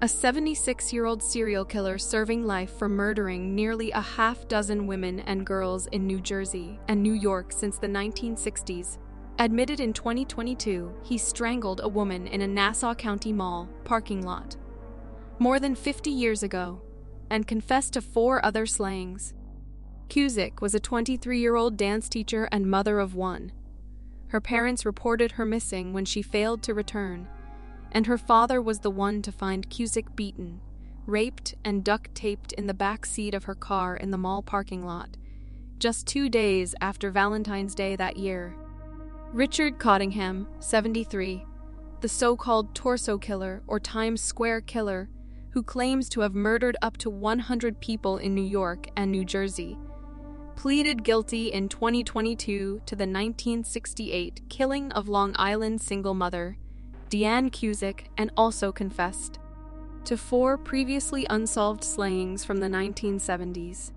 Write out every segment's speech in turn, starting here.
a 76-year-old serial killer serving life for murdering nearly a half-dozen women and girls in New Jersey and New York since the 1960s, admitted in 2022 he strangled a woman in a Nassau County mall parking lot more than 50 years ago and confessed to 4 other slayings. Cusick was a 23-year-old dance teacher and mother of 1. Her parents reported her missing when she failed to return, and her father was the one to find Cusick beaten, raped, and duct-taped in the back seat of her car in the mall parking lot, just 2 days after Valentine's Day that year. Richard Cottingham, 73, the so-called torso killer or Times Square killer, who claims to have murdered up to 100 people in New York and New Jersey, pleaded guilty in 2022 to the 1968 killing of Long Island single mother Diane Cusick, and also confessed to 4 previously unsolved slayings from the 1970s.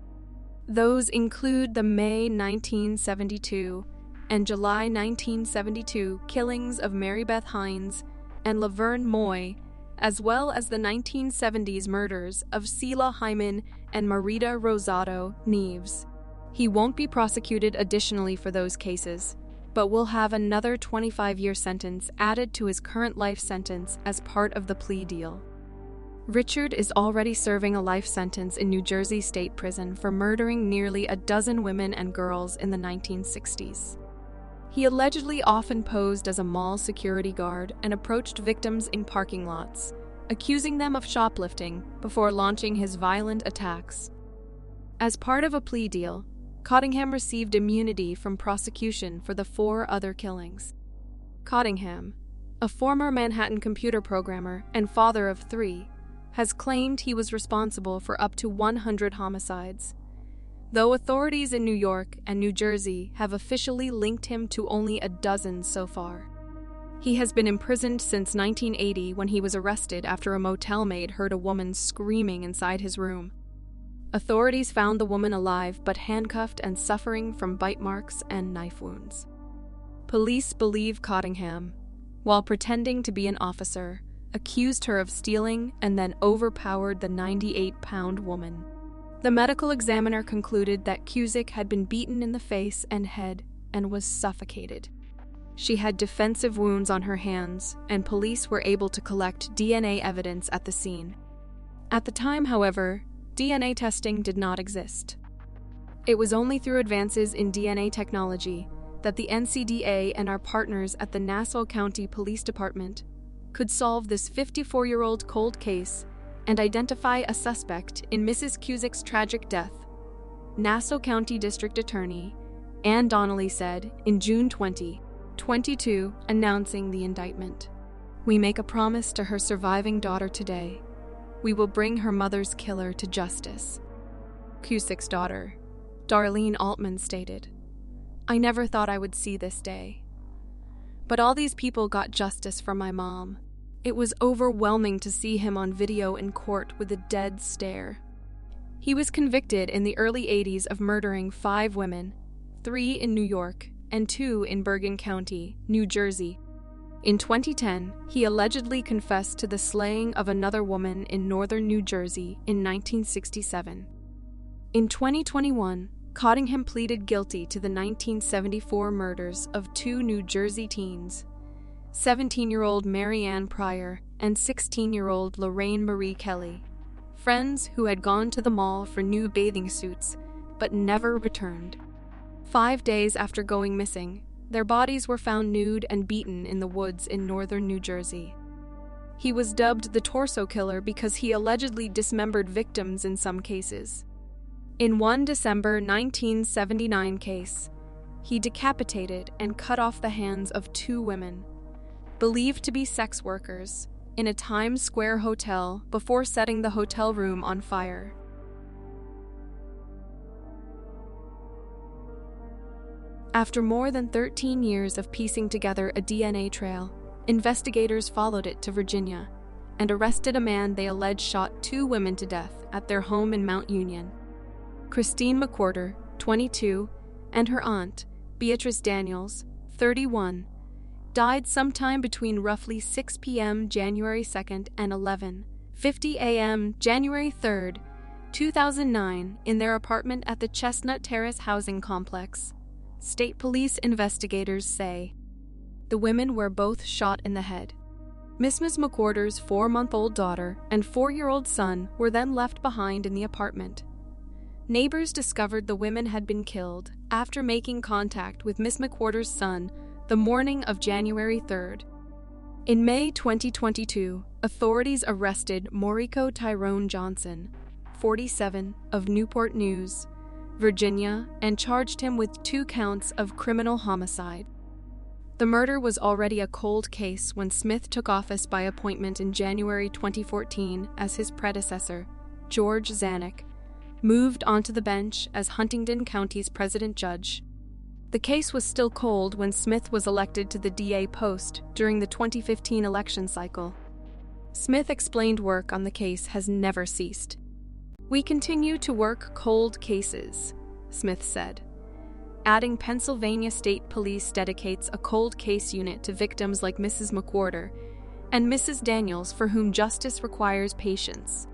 Those include the May 1972 and July 1972 killings of Mary Beth Hines and Laverne Moy, as well as the 1970s murders of Selah Hyman and Marita Rosado Neves. He won't be prosecuted additionally for those cases, but will have another 25-year sentence added to his current life sentence as part of the plea deal. Richard is already serving a life sentence in New Jersey State Prison for murdering nearly a dozen women and girls in the 1960s. He allegedly often posed as a mall security guard and approached victims in parking lots, accusing them of shoplifting before launching his violent attacks. As part of a plea deal, Cottingham received immunity from prosecution for the 4 other killings. Cottingham, a former Manhattan computer programmer and father of 3, has claimed he was responsible for up to 100 homicides, though authorities in New York and New Jersey have officially linked him to only a dozen so far. He has been imprisoned since 1980 when he was arrested after a motel maid heard a woman screaming inside his room. Authorities found the woman alive but handcuffed and suffering from bite marks and knife wounds. Police believe Cottingham, while pretending to be an officer, accused her of stealing and then overpowered the 98-pound woman. The medical examiner concluded that Cusick had been beaten in the face and head and was suffocated. She had defensive wounds on her hands, and police were able to collect DNA evidence at the scene. At the time, however, DNA testing did not exist. It was only through advances in DNA technology that the NCDA and our partners at the Nassau County Police Department could solve this 54-year-old cold case and identify a suspect in Mrs. Cusick's tragic death, Nassau County District Attorney Ann Donnelly said in June 2022, announcing the indictment. "We make a promise to her surviving daughter today. We will bring her mother's killer to justice." Cusick's daughter, Darlene Altman, stated, "I never thought I would see this day. But all these people got justice for my mom. It was overwhelming to see him on video in court with a dead stare." He was convicted in the early 80s of murdering 5 women, 3 in New York and 2 in Bergen County, New Jersey. In 2010, he allegedly confessed to the slaying of another woman in northern New Jersey in 1967. In 2021, Cottingham pleaded guilty to the 1974 murders of 2 New Jersey teens, 17-year-old Mary Ann Pryor and 16-year-old Lorraine Marie Kelly, friends who had gone to the mall for new bathing suits but never returned. 5 days after going missing, their bodies were found nude and beaten in the woods in northern New Jersey. He was dubbed the torso killer because he allegedly dismembered victims in some cases. In one December 1979 case, he decapitated and cut off the hands of 2 women, believed to be sex workers, in a Times Square hotel before setting the hotel room on fire. After more than 13 years of piecing together a DNA trail, investigators followed it to Virginia and arrested a man they allege shot 2 women to death at their home in Mount Union. Christine McWhorter, 22, and her aunt, Beatrice Daniels, 31, died sometime between roughly 6 p.m. January 2nd and 11, 8:50 a.m., January 3, 2009, in their apartment at the Chestnut Terrace housing complex. State police investigators say the women were both shot in the head. Mrs. McWhorter's 4-month-old daughter and 4-year-old son were then left behind in the apartment. Neighbors discovered the women had been killed after making contact with Miss McWhorter's son the morning of January 3rd. In May 2022, authorities arrested Maurico Tyrone Johnson, 47, of Newport News, Virginia, and charged him with 2 counts of criminal homicide. The murder was already a cold case when Smith took office by appointment in January 2014 as his predecessor, George Zanuck, moved onto the bench as Huntingdon County's president judge. The case was still cold when Smith was elected to the DA post during the 2015 election cycle. Smith explained work on the case has never ceased. "We continue to work cold cases," Smith said, adding Pennsylvania State Police dedicates a cold case unit to victims like Mrs. McWhorter and Mrs. Daniels for whom justice requires patience.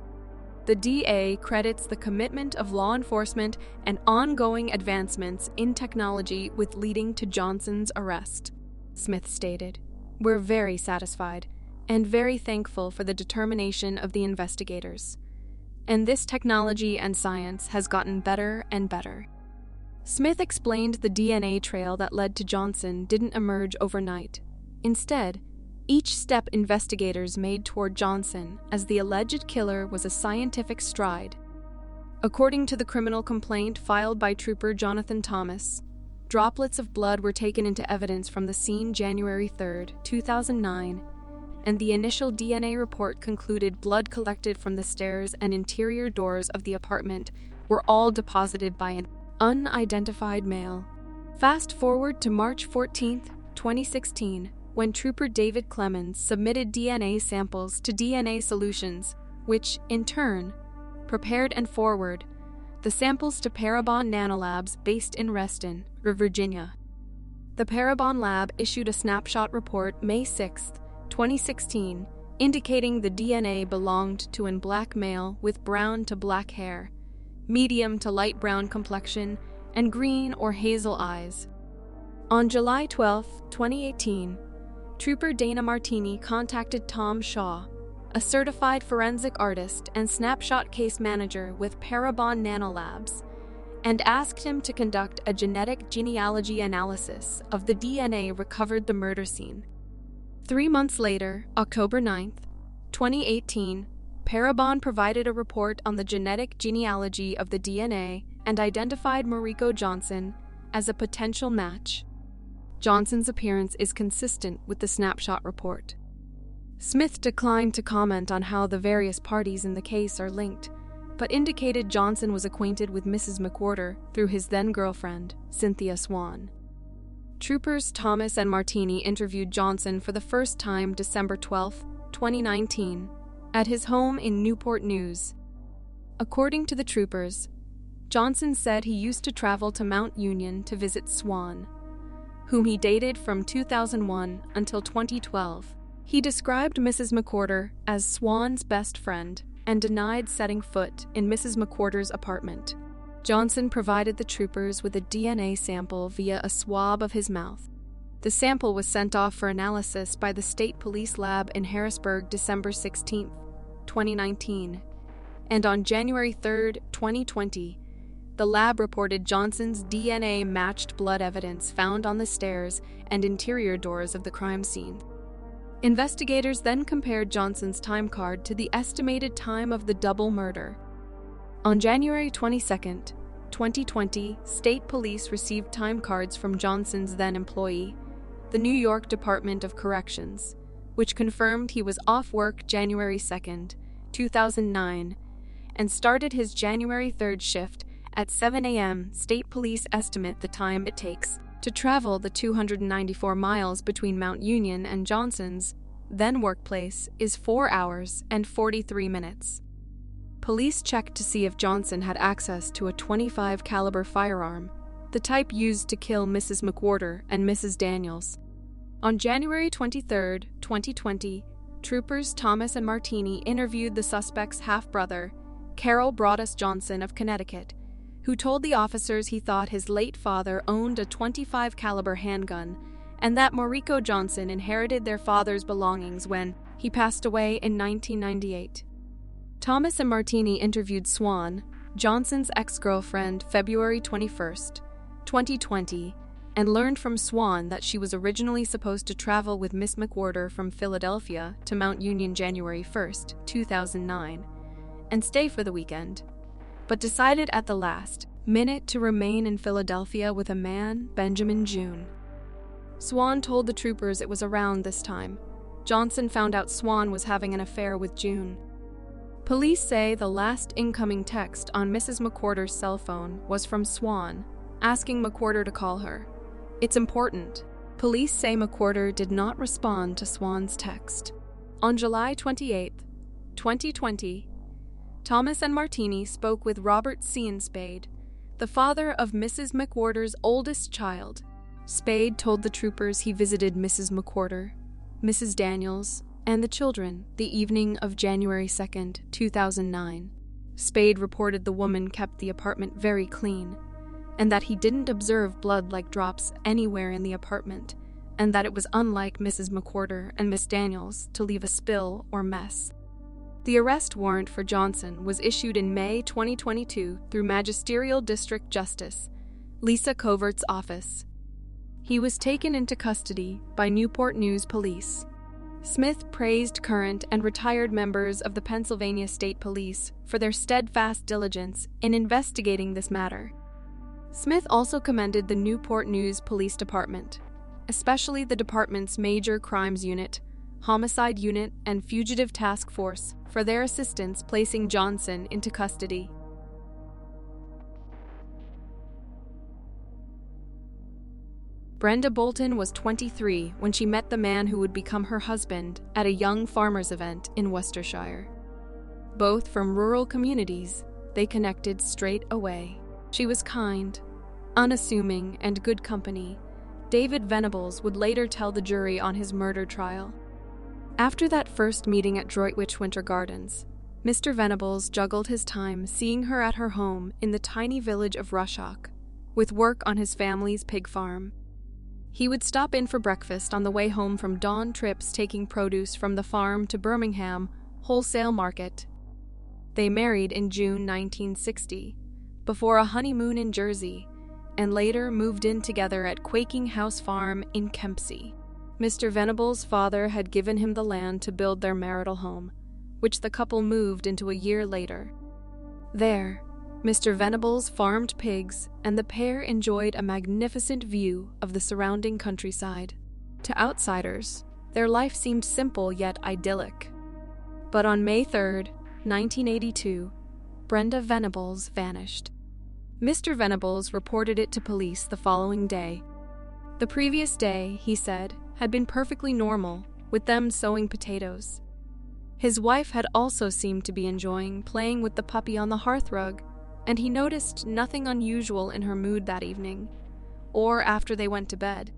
The DA credits the commitment of law enforcement and ongoing advancements in technology with leading to Johnson's arrest, Smith stated. "We're very satisfied and very thankful for the determination of the investigators. And this technology and science has gotten better and better." Smith explained the DNA trail that led to Johnson didn't emerge overnight. Instead, each step investigators made toward Johnson as the alleged killer was a scientific stride. According to the criminal complaint filed by Trooper Jonathan Thomas, droplets of blood were taken into evidence from the scene January 3, 2009, and the initial DNA report concluded blood collected from the stairs and interior doors of the apartment were all deposited by an unidentified male. Fast forward to March 14, 2016, when Trooper David Clemens submitted DNA samples to DNA Solutions, which, in turn, prepared and forwarded the samples to Parabon Nanolabs based in Reston, Virginia. The Parabon Lab issued a snapshot report May 6, 2016, indicating the DNA belonged to an black male with brown to black hair, medium to light brown complexion, and green or hazel eyes. On July 12, 2018, Trooper Dana Martini contacted Tom Shaw, a certified forensic artist and snapshot case manager with Parabon Nanolabs, and asked him to conduct a genetic genealogy analysis of the DNA recovered the murder scene. 3 months later, October 9, 2018, Parabon provided a report on the genetic genealogy of the DNA and identified Maurico Johnson as a potential match. Johnson's appearance is consistent with the snapshot report. Smith declined to comment on how the various parties in the case are linked, but indicated Johnson was acquainted with Mrs. McWhorter through his then-girlfriend, Cynthia Swan. Troopers Thomas and Martini interviewed Johnson for the first time December 12, 2019, at his home in Newport News. According to the troopers, Johnson said he used to travel to Mount Union to visit Swan, whom he dated from 2001 until 2012. He described Mrs. McWhorter as Swan's best friend and denied setting foot in Mrs. McWhorter's apartment. Johnson provided the troopers with a DNA sample via a swab of his mouth. The sample was sent off for analysis by the State Police Lab in Harrisburg December 16, 2019, and on January 3, 2020, the lab reported Johnson's DNA matched blood evidence found on the stairs and interior doors of the crime scene. Investigators then compared Johnson's time card to the estimated time of the double murder. On January 22, 2020, state police received time cards from Johnson's then-employee, the New York Department of Corrections, which confirmed he was off work January 2, 2009, and started his January 3rd shift at 7 a.m. State police estimate the time it takes to travel the 294 miles between Mount Union and Johnson's then workplace is 4 hours and 43 minutes. Police checked to see if Johnson had access to a .25 caliber firearm, the type used to kill Mrs. McWhorter and Mrs. Daniels. On January 23, 2020, troopers Thomas and Martini interviewed the suspect's half-brother, Carroll Broadus Johnson of Connecticut, who told the officers he thought his late father owned a .25 caliber handgun and that Maurico Johnson inherited their father's belongings when he passed away in 1998. Thomas and Martini interviewed Swan, Johnson's ex-girlfriend, February 21, 2020, and learned from Swan that she was originally supposed to travel with Miss McWhorter from Philadelphia to Mount Union January 1, 2009, and stay for the weekend, but decided at the last minute to remain in Philadelphia with a man, Benjamin June. Swan told the troopers it was around this time Johnson found out Swan was having an affair with June. Police say the last incoming text on Mrs. McWhorter's cell phone was from Swan, asking McWhorter to call her. It's important. Police say McWhorter did not respond to Swan's text. On July 28, 2020, Thomas and Martini spoke with Robert C. Spade, the father of Mrs. McWhorter's oldest child. Spade told the troopers he visited Mrs. McWhorter, Mrs. Daniels, and the children the evening of January 2, 2009. Spade reported the woman kept the apartment very clean, and that he didn't observe blood-like drops anywhere in the apartment, and that it was unlike Mrs. McWhorter and Miss Daniels to leave a spill or mess. The arrest warrant for Johnson was issued in May 2022 through Magisterial District Justice Lisa Covert's office. He was taken into custody by Newport News Police. Smith praised current and retired members of the Pennsylvania State Police for their steadfast diligence in investigating this matter. Smith also commended the Newport News Police Department, especially the department's Major Crimes Unit, Homicide Unit, and Fugitive Task Force for their assistance placing Johnson into custody. Brenda Bolton was 23 when she met the man who would become her husband at a young farmers' event in Worcestershire. Both from rural communities, they connected straight away. She was kind, unassuming, and good company. David Venables would later tell the jury on his murder trial. After that first meeting at Droitwich Winter Gardens, Mr. Venables juggled his time seeing her at her home in the tiny village of Rushock, with work on his family's pig farm. He would stop in for breakfast on the way home from dawn trips taking produce from the farm to Birmingham wholesale market. They married in June 1960, before a honeymoon in Jersey, and later moved in together at Quaking House Farm in Kempsey. Mr. Venables' father had given him the land to build their marital home, which the couple moved into a year later. There, Mr. Venables farmed pigs, and the pair enjoyed a magnificent view of the surrounding countryside. To outsiders, their life seemed simple yet idyllic. But on May 3, 1982, Brenda Venables vanished. Mr. Venables reported it to police the following day. The previous day, he said, had been perfectly normal, with them sowing potatoes. His wife had also seemed to be enjoying playing with the puppy on the hearthrug, and he noticed nothing unusual in her mood that evening, or after they went to bed.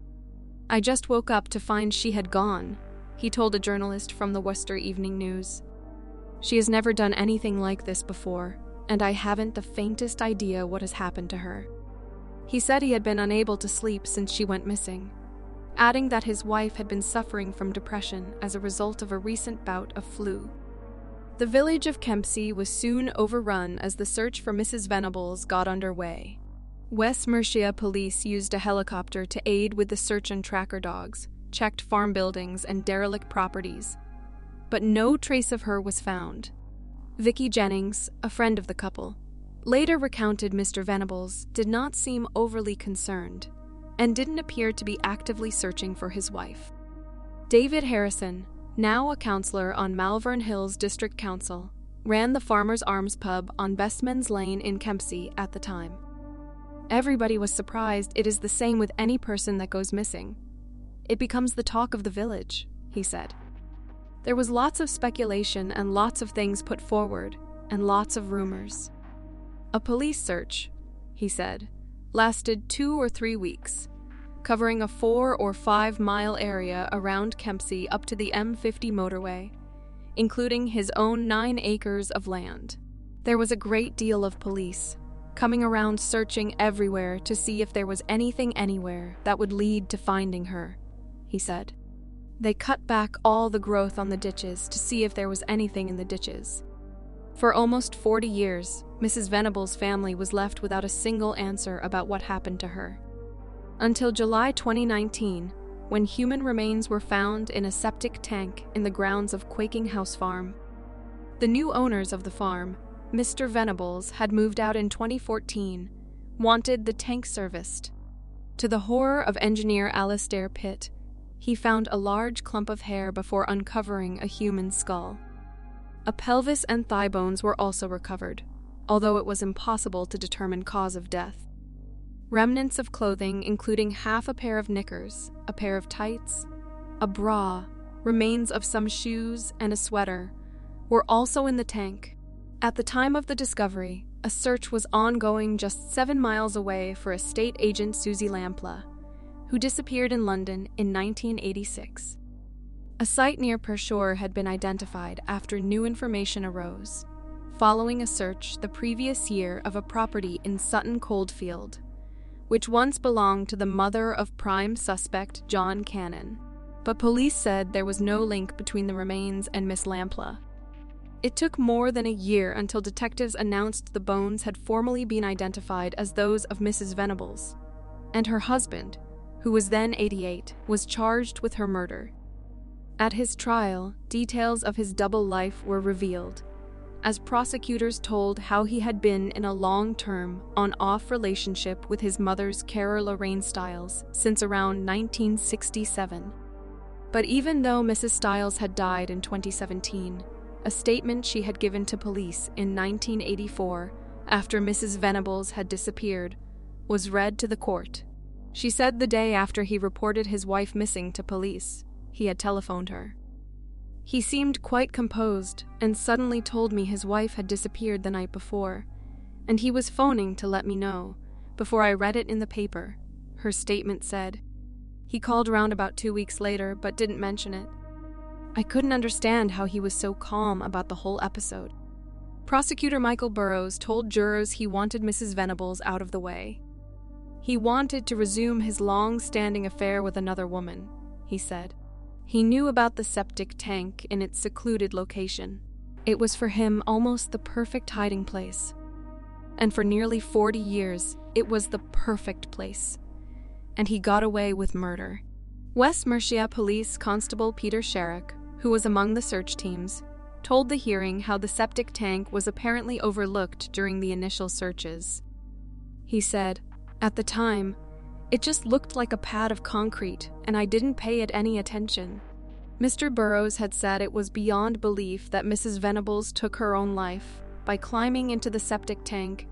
"I just woke up to find she had gone," he told a journalist from the Worcester Evening News. "She has never done anything like this before, and I haven't the faintest idea what has happened to her." He said he had been unable to sleep since she went missing, adding that his wife had been suffering from depression as a result of a recent bout of flu. The village of Kempsey was soon overrun as the search for Mrs. Venables got underway. West Mercia police used a helicopter to aid with the search and tracker dogs, checked farm buildings and derelict properties, but no trace of her was found. Vicky Jennings, a friend of the couple, later recounted Mr. Venables did not seem overly concerned and didn't appear to be actively searching for his wife. David Harrison, now a councillor on Malvern Hills District Council, ran the Farmers Arms pub on Bestman's Lane in Kempsey at the time. "Everybody was surprised. It is the same with any person that goes missing. It becomes the talk of the village," he said. "There was lots of speculation and lots of things put forward, and lots of rumors. A police search," he said, "lasted 2 or 3 weeks. covering a 4 or 5 mile area around Kempsey up to the M50 motorway, including his own 9 acres of land. There was a great deal of police coming around searching everywhere to see if there was anything anywhere that would lead to finding her, he said. They cut back all the growth on the ditches to see if there was anything in the ditches. For almost 40 years, Mrs. Venables' family was left without a single answer about what happened to her. Until July 2019, when human remains were found in a septic tank in the grounds of Quaking House Farm. The new owners of the farm, Mr. Venables, had moved out in 2014, wanted the tank serviced. To the horror of engineer Alastair Pitt, he found a large clump of hair before uncovering a human skull. A pelvis and thigh bones were also recovered, although it was impossible to determine cause of death. Remnants of clothing, including half a pair of knickers, a pair of tights, a bra, remains of some shoes, and a sweater, were also in the tank. At the time of the discovery, a search was ongoing just 7 miles away for estate agent Susie Lampla, who disappeared in London in 1986. A site near Pershore had been identified after new information arose, following a search the previous year of a property in Sutton Coldfield, which once belonged to the mother of prime suspect John Cannon, but police said there was no link between the remains and Miss Lampla. It took more than a year until detectives announced the bones had formally been identified as those of Mrs. Venables, and her husband, who was then 88, was charged with her murder. At his trial, details of his double life were revealed, as prosecutors told how he had been in a long-term, on-off relationship with his mother's carer Lorraine Stiles since around 1967. But even though Mrs. Stiles had died in 2017, a statement she had given to police in 1984, after Mrs. Venables had disappeared, was read to the court. She said the day after he reported his wife missing to police, he had telephoned her. He seemed quite composed and suddenly told me his wife had disappeared the night before, and he was phoning to let me know, before I read it in the paper, her statement said. He called around about 2 weeks later but didn't mention it. I couldn't understand how he was so calm about the whole episode. Prosecutor Michael Burrows told jurors he wanted Mrs. Venables out of the way. He wanted to resume his long-standing affair with another woman, he said. He knew about the septic tank in its secluded location. It was for him almost the perfect hiding place. And for nearly 40 years, it was the perfect place. And he got away with murder. West Mercia Police Constable Peter Sherrick, who was among the search teams, told the hearing how the septic tank was apparently overlooked during the initial searches. He said, "At the time, it just looked like a pad of concrete, and I didn't pay it any attention." Mr. Burrows had said it was beyond belief that Mrs. Venables took her own life by climbing into the septic tank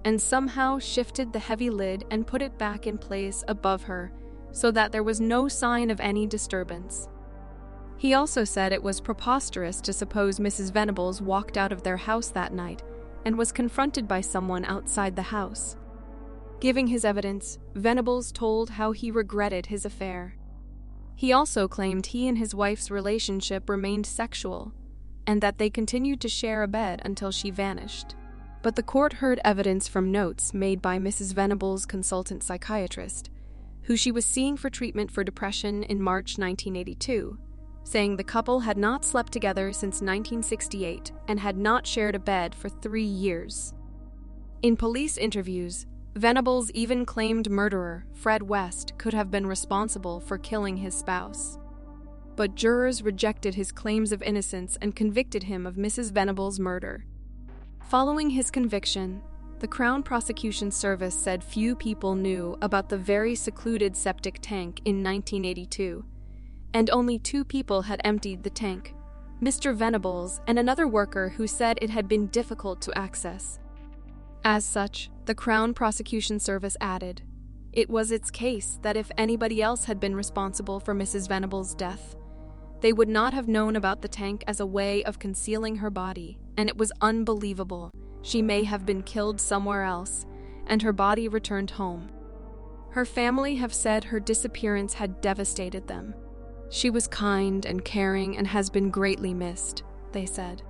and somehow shifted the heavy lid and put it back in place above her so that there was no sign of any disturbance. He also said it was preposterous to suppose Mrs. Venables walked out of their house that night and was confronted by someone outside the house. Giving his evidence, Venables told how he regretted his affair. He also claimed he and his wife's relationship remained sexual, and that they continued to share a bed until she vanished. But the court heard evidence from notes made by Mrs. Venables' consultant psychiatrist, who she was seeing for treatment for depression in March 1982, saying the couple had not slept together since 1968 and had not shared a bed for 3 years. In police interviews, Venables even claimed murderer Fred West could have been responsible for killing his spouse. But jurors rejected his claims of innocence and convicted him of Mrs. Venables' murder. Following his conviction, the Crown Prosecution Service said few people knew about the very secluded septic tank in 1982, and only 2 people had emptied the tank, Mr. Venables and another worker who said it had been difficult to access. As such, the Crown Prosecution Service added, it was its case that if anybody else had been responsible for Mrs. Venables' death, they would not have known about the tank as a way of concealing her body, and it was unbelievable. She may have been killed somewhere else, and her body returned home. Her family have said her disappearance had devastated them. She was kind and caring and has been greatly missed, they said.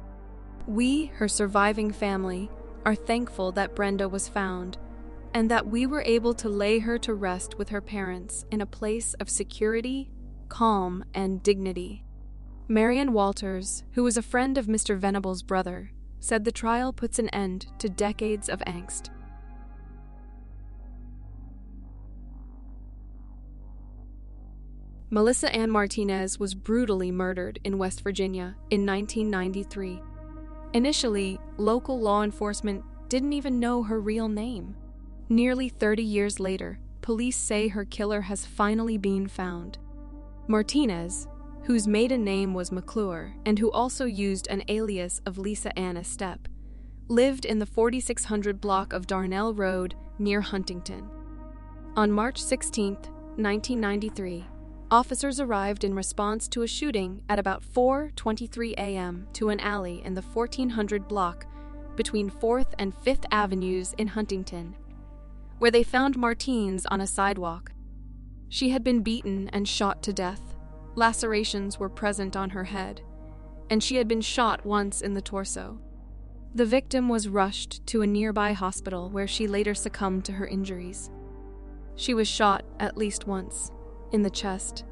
We, her surviving family, are thankful that Brenda was found and that we were able to lay her to rest with her parents in a place of security, calm, and dignity. Marian Walters, who was a friend of Mr. Venables' brother, said the trial puts an end to decades of angst. Melissa Ann Martinez was brutally murdered in West Virginia in 1993. Initially, local law enforcement didn't even know her real name. Nearly 30 years later, police say her killer has finally been found. Martinez, whose maiden name was McWhorter and who also used an alias of Lisa Ann Estep, lived in the 4600 block of Darnell Road near Huntington. On March 16, 1993, officers arrived in response to a shooting at about 4:23 a.m. to an alley in the 1400 block between 4th and 5th Avenues in Huntington, where they found Martinez on a sidewalk. She had been beaten and shot to death. Lacerations were present on her head, and she had been shot once in the torso. The victim was rushed to a nearby hospital where she later succumbed to her injuries. She was shot at least once, in the chest,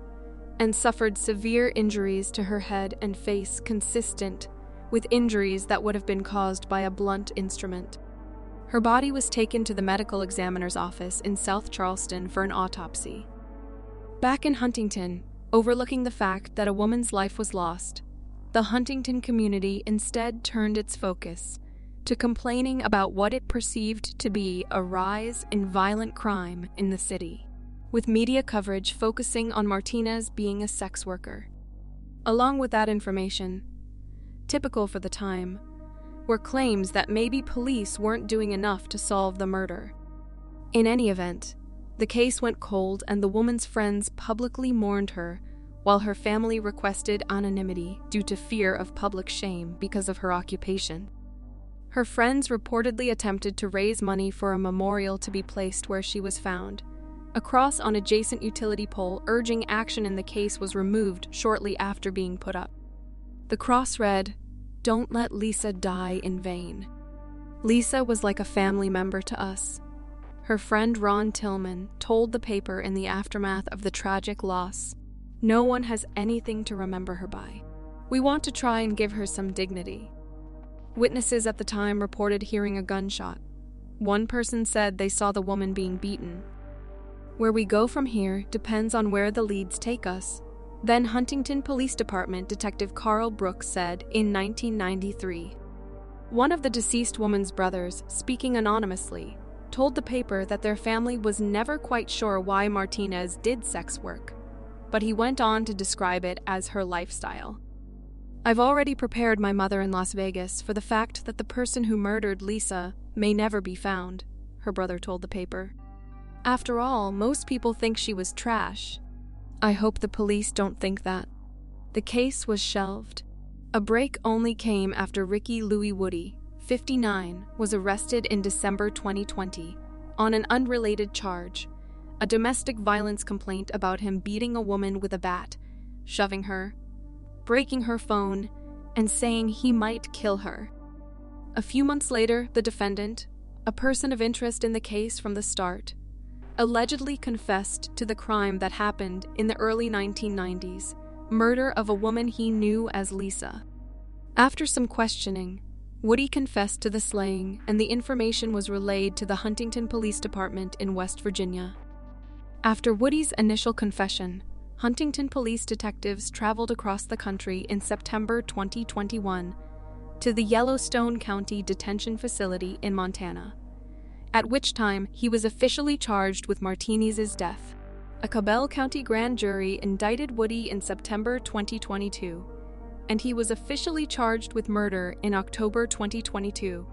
and suffered severe injuries to her head and face consistent with injuries that would have been caused by a blunt instrument. Her body was taken to the medical examiner's office in South Charleston for an autopsy. Back in Huntington, overlooking the fact that a woman's life was lost, the Huntington community instead turned its focus to complaining about what it perceived to be a rise in violent crime in the city, with media coverage focusing on Martinez being a sex worker. Along with that information, typical for the time, were claims that maybe police weren't doing enough to solve the murder. In any event, the case went cold and the woman's friends publicly mourned her, while her family requested anonymity due to fear of public shame because of her occupation. Her friends reportedly attempted to raise money for a memorial to be placed where she was found. A cross on adjacent utility pole urging action in the case was removed shortly after being put up. The cross read, "Don't let Lisa die in vain." Lisa was like a family member to us. Her friend Ron Tillman told the paper in the aftermath of the tragic loss, "No one has anything to remember her by. We want to try and give her some dignity." Witnesses at the time reported hearing a gunshot. One person said they saw the woman being beaten. Where we go from here depends on where the leads take us. Then Huntington Police Department Detective Carl Brooks said in 1993. One of the deceased woman's brothers, speaking anonymously, told the paper that their family was never quite sure why Martinez did sex work, but he went on to describe it as her lifestyle. "I've already prepared my mother in Las Vegas for the fact that the person who murdered Lisa may never be found," her brother told the paper. "After all, most people think she was trash. I hope the police don't think that." The case was shelved. A break only came after Ricky Louis Woody, 59, was arrested in December 2020 on an unrelated charge, a domestic violence complaint about him beating a woman with a bat, shoving her, breaking her phone, and saying he might kill her. A few months later, the defendant, a person of interest in the case from the start, allegedly confessed to the crime that happened in the early 1990s, murder of a woman he knew as Lisa. After some questioning, Woody confessed to the slaying, and the information was relayed to the Huntington Police Department in West Virginia. After Woody's initial confession, Huntington police detectives traveled across the country in September 2021 to the Yellowstone County Detention Facility in Montana, at which time he was officially charged with Martinez's death. A Cabell County grand jury indicted Woody in September 2022, and he was officially charged with murder in October 2022.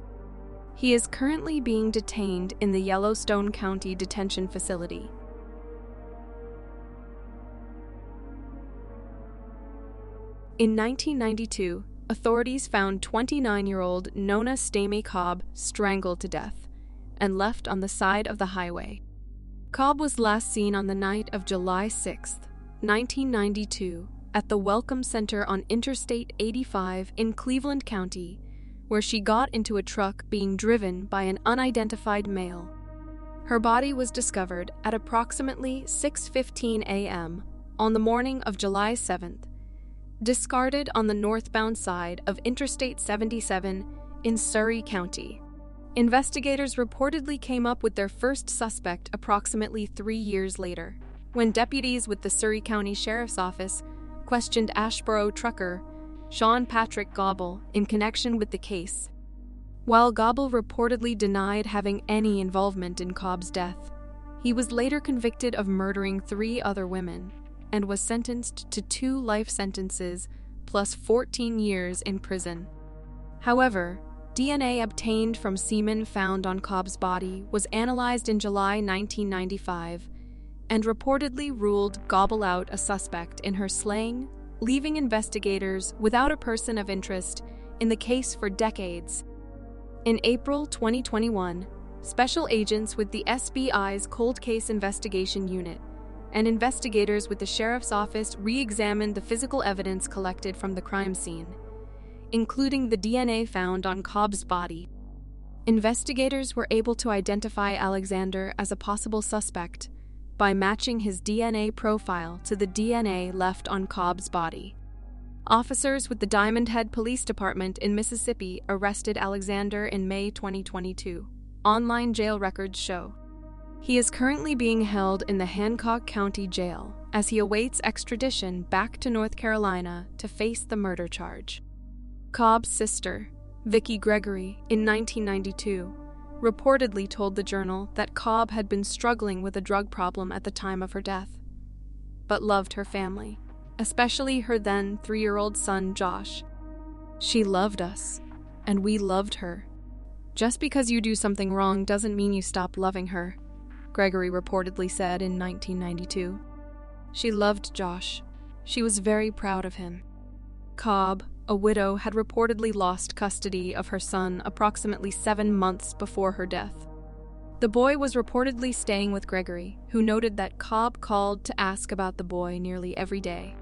He is currently being detained in the Yellowstone County Detention Facility. In 1992, authorities found 29-year-old Nona Stamey Cobb strangled to death and left on the side of the highway. Cobb was last seen on the night of July 6, 1992, at the Welcome Center on Interstate 85 in Cleveland County, where she got into a truck being driven by an unidentified male. Her body was discovered at approximately 6:15 a.m. on the morning of July 7th, discarded on the northbound side of Interstate 77 in Surry County. Investigators reportedly came up with their first suspect approximately 3 years later, when deputies with the Surry County Sheriff's Office questioned Ashboro trucker Sean Patrick Gobble in connection with the case. While Gobble reportedly denied having any involvement in Cobb's death, he was later convicted of murdering 3 other women and was sentenced to 2 life sentences plus 14 years in prison. However, DNA obtained from semen found on Cobb's body was analyzed in July 1995 and reportedly ruled Gobble out a suspect in her slaying, leaving investigators without a person of interest in the case for decades. In April 2021, special agents with the SBI's Cold Case Investigation Unit and investigators with the Sheriff's Office re-examined the physical evidence collected from the crime scene, including the DNA found on Cobb's body. Investigators were able to identify Alexander as a possible suspect by matching his DNA profile to the DNA left on Cobb's body. Officers with the Diamond Head Police Department in Mississippi arrested Alexander in May 2022. Online jail records show. He is currently being held in the Hancock County Jail as he awaits extradition back to North Carolina to face the murder charge. Cobb's sister, Vicki Gregory, in 1992, reportedly told the Journal that Cobb had been struggling with a drug problem at the time of her death, but loved her family, especially her then 3-year-old son, Josh. She loved us, and we loved her. Just because you do something wrong doesn't mean you stop loving her, Gregory reportedly said in 1992. She loved Josh. She was very proud of him. Cobb, a widow, had reportedly lost custody of her son approximately 7 months before her death. The boy was reportedly staying with Gregory, who noted that Cobb called to ask about the boy nearly every day.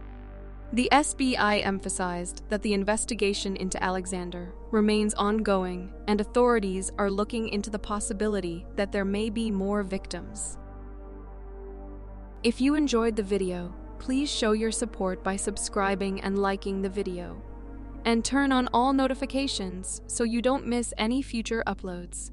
The SBI emphasized that the investigation into Alexander remains ongoing and authorities are looking into the possibility that there may be more victims. If you enjoyed the video, please show your support by subscribing and liking the video, and turn on all notifications so you don't miss any future uploads.